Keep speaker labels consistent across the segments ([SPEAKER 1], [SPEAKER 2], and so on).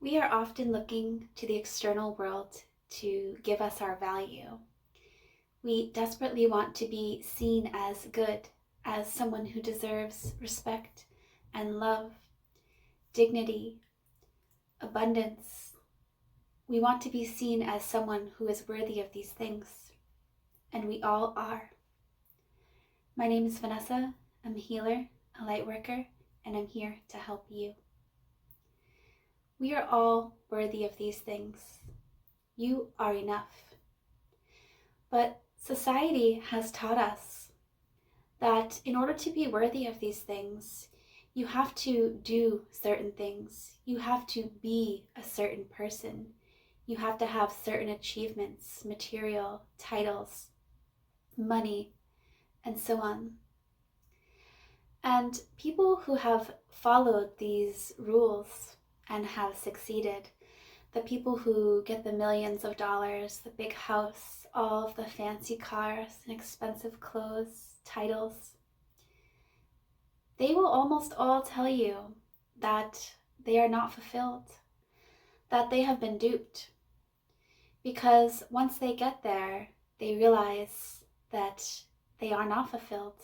[SPEAKER 1] We are often looking to the external world to give us our value. We desperately want to be seen as good, as someone who deserves respect and love, dignity, abundance. We want to be seen as someone who is worthy of these things, and we all are. My name is Vanessa. I'm a healer, a lightworker, and I'm here to help you. We are all worthy of these things. You are enough. But society has taught us that in order to be worthy of these things, you have to do certain things. You have to be a certain person. You have to have certain achievements, material, titles, money, and so on. And people who have followed these rules and have succeeded, the people who get the millions of dollars, the big house, all of the fancy cars and expensive clothes, titles, they will almost all tell you that they are not fulfilled, that they have been duped. Because once they get there, they realize that they are not fulfilled.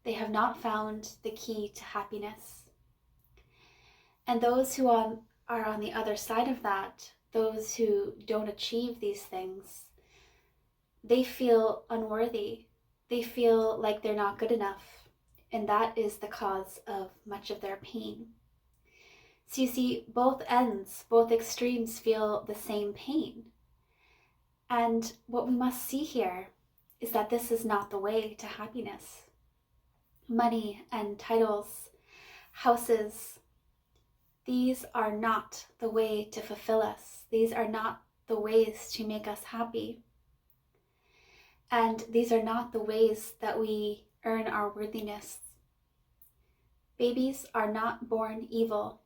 [SPEAKER 1] They have not found the key to happiness. And those who are on the other side of that, those who don't achieve these things, they feel unworthy. They feel like they're not good enough. And that is the cause of much of their pain. So you see, both ends, both extremes feel the same pain. And what we must see here is that this is not the way to happiness. Money and titles, houses, these are not the way to fulfill us. These are not the ways to make us happy. And these are not the ways that we earn our worthiness. Babies are not born evil.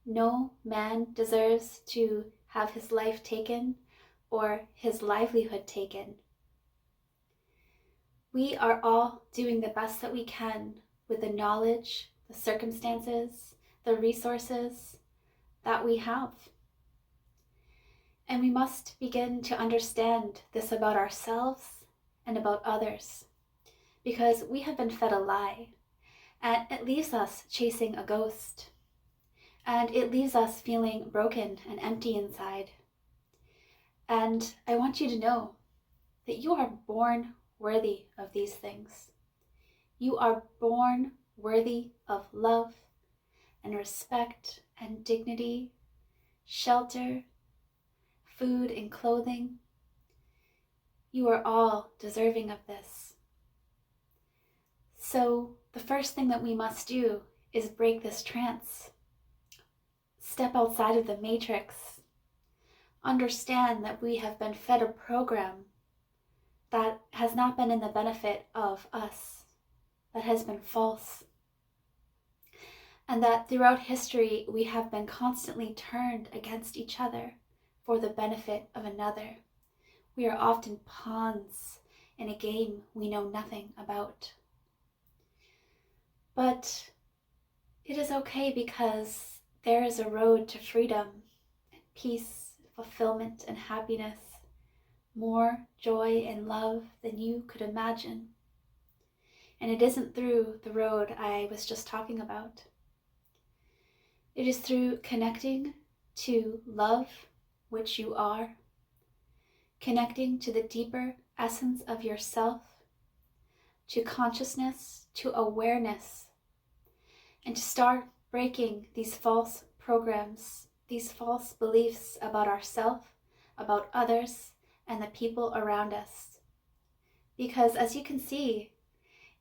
[SPEAKER 1] No man deserves to have his life taken or his livelihood taken. We are all doing the best that we can with the knowledge, the circumstances, the resources that we have. And we must begin to understand this about ourselves and about others, because we have been fed a lie, and it leaves us chasing a ghost, and it leaves us feeling broken and empty inside. And I want you to know that you are born worthy of these things. You are born worthy of love and respect and dignity, shelter, food and clothing. You are all deserving of this. So the first thing that we must do is break this trance. Step outside of the matrix. Understand that we have been fed a program that has not been in the benefit of us, that has been false. And that throughout history, we have been constantly turned against each other for the benefit of another. We are often pawns in a game we know nothing about. But it is okay, because there is a road to freedom and peace, fulfillment and happiness, more joy and love than you could imagine. And it isn't through the road I was just talking about. It is through connecting to love, which you are, connecting to the deeper essence of yourself, to consciousness, to awareness, and to start breaking these false programs, these false beliefs about ourselves, about others, and the people around us. Because as you can see,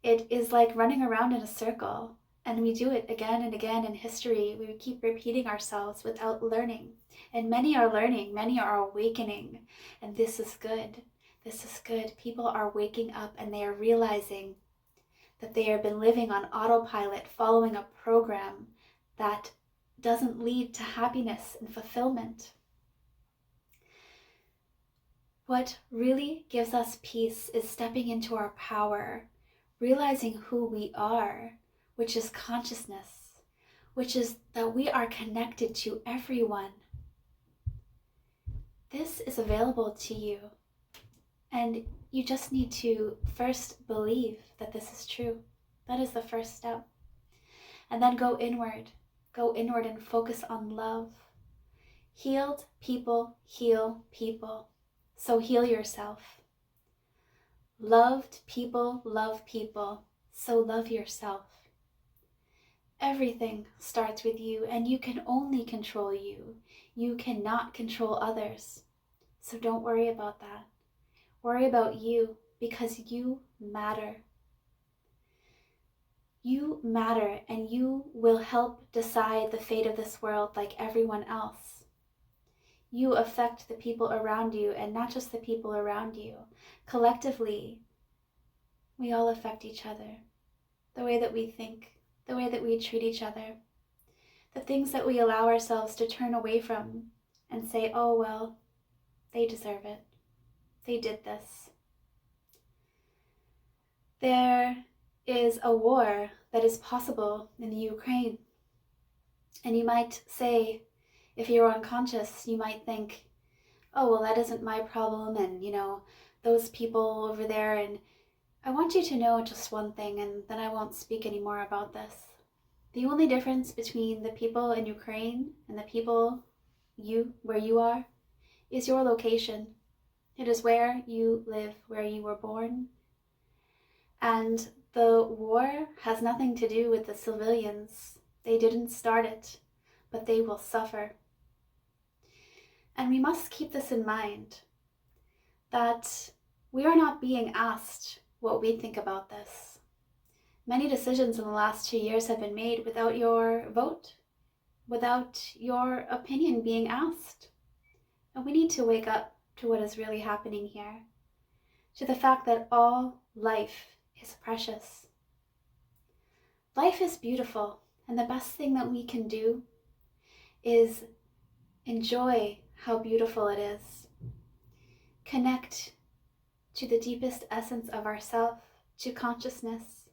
[SPEAKER 1] it is like running around in a circle, and we do it again and again in history. We keep repeating ourselves without learning. And many are learning, many are awakening, and this is good. This is good. People are waking up and they are realizing that they have been living on autopilot, following a program that doesn't lead to happiness and fulfillment. What really gives us peace is stepping into our power, realizing who we are, which is consciousness, which is that we are connected to everyone. This is available to you, and you just need to first believe that this is true. That is the first step. And then go inward and focus on love. Healed people heal people, so heal yourself. Loved people love people, so love yourself. Everything starts with you, and you can only control you. You cannot control others. So don't worry about that. Worry about you, because you matter. You matter, and you will help decide the fate of this world like everyone else. You affect the people around you, and not just the people around you. Collectively, we all affect each other. The way that we think, the way that we treat each other, the things that we allow ourselves to turn away from and say, oh, well, they deserve it. They did this. There is a war that is possible in the Ukraine. And you might say, if you're unconscious, you might think, oh, well, that isn't my problem, and, those people over there, and I want you to know just one thing, and then I won't speak anymore about this. The only difference between the people in Ukraine and the people where you are is your location. It is where you live, where you were born. And the war has nothing to do with the civilians. They didn't start it, but they will suffer. And we must keep this in mind, that we are not being asked what we think about this. Many decisions in the last 2 years have been made without your vote, without your opinion being asked. And we need to wake up to what is really happening here, to the fact that all life is precious. Life is beautiful, and the best thing that we can do is enjoy how beautiful it is. Connect to the deepest essence of ourself, to consciousness,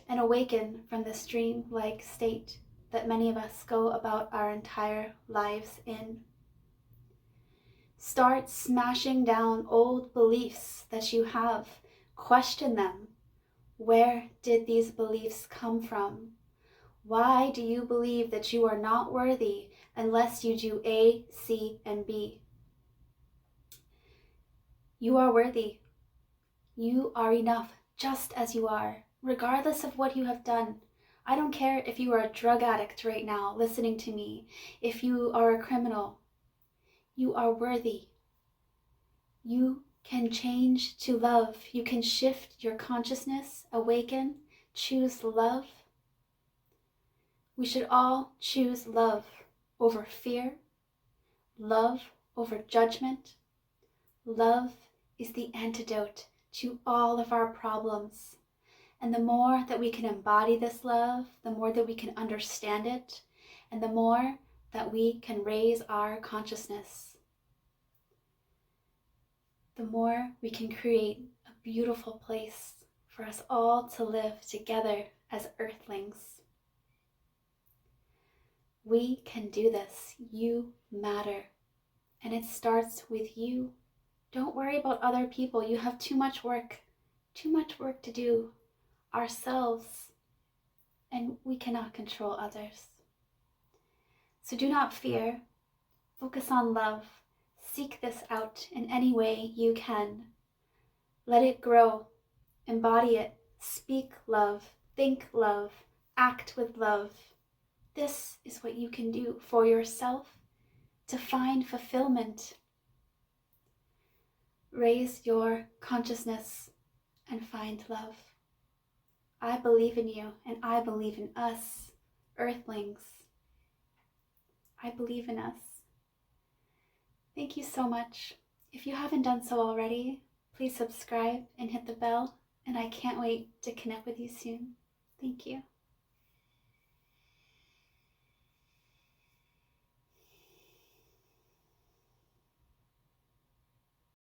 [SPEAKER 1] and awaken from this dream-like state that many of us go about our entire lives in. Start smashing down old beliefs that you have. Question them. Where did these beliefs come from? Why do you believe that you are not worthy unless you do A, C, and B? You are worthy. You are enough just as you are, regardless of what you have done. I don't care if you are a drug addict right now listening to me, if you are a criminal. You are worthy. You can change to love. You can shift your consciousness, awaken, choose love. We should all choose love over fear, love over judgment. Love is the antidote to all of our problems. And the more that we can embody this love, the more that we can understand it, and the more that we can raise our consciousness, the more we can create a beautiful place for us all to live together as Earthlings. We can do this. You matter. And it starts with you. Don't worry about other people. You have too much work to do ourselves, and we cannot control others. So do not fear. Focus on love. Seek this out in any way you can. Let it grow. Embody it. Speak love. Think love. Act with love. This is what you can do for yourself to find fulfillment. Raise your consciousness and find love. I believe in you, and I believe in us, Earthlings. I believe in us. Thank you so much. If you haven't done so already, please subscribe and hit the bell, and I can't wait to connect with you soon. Thank you.